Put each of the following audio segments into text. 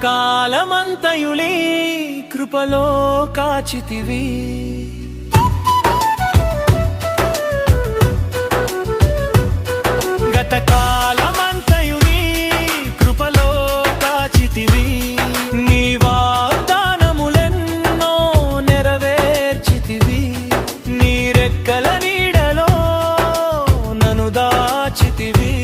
కాలమంతయులీ కృపలో కాచితివి కాలమంతయుని కృపలో కాచితివి నీ వాగ్దానములెన్నో నెరవేర్చితివి నీ రెక్కల నీడలో నన్ను దాచితివి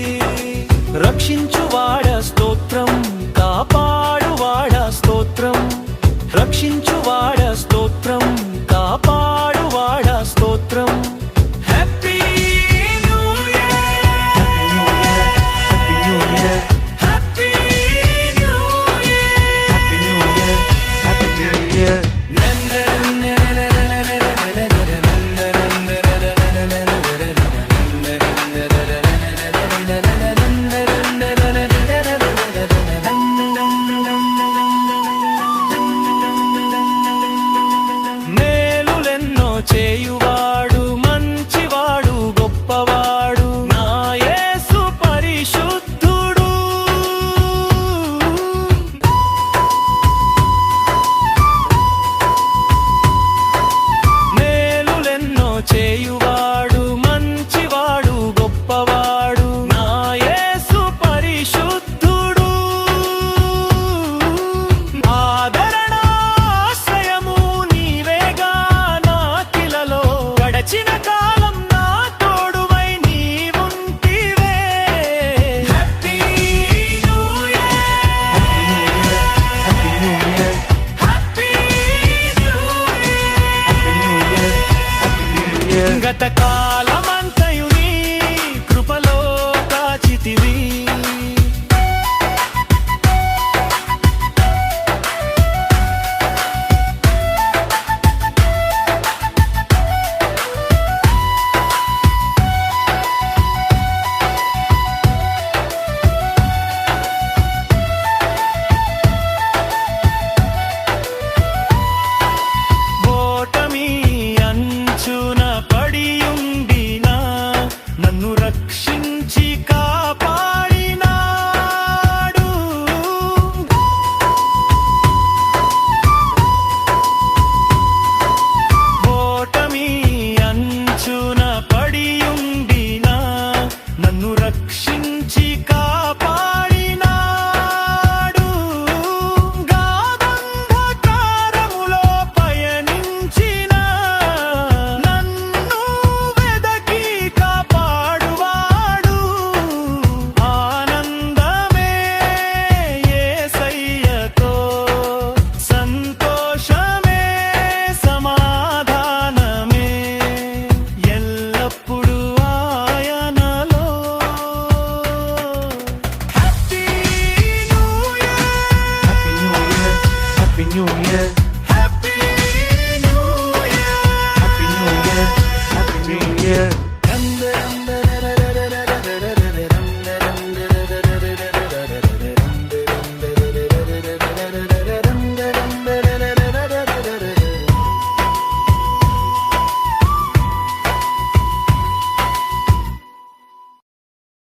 రక్షించువాడ స్తోత్రం కాపాడువాడ స్తోత్రం రక్షించువాడ స్తోత్రం కాపాడువాడ స్తోత్రం చేయువాడు మంచివాడు గొప్పవాడు నా యేసు పరిశుద్ధుడు మేలులెన్నో చేయువాడు మంచివాడు గొప్పవాడు నా యేసు పరిశుద్ధుడు ఆదరణాశ్రయము నీవేగా గడచిన కాలం నా తోడువై నీవుంటివే happy new year happy new year గత కాలమంతయుని కృపలో కాచితివి పడియుండినా నన్ను రక్షించి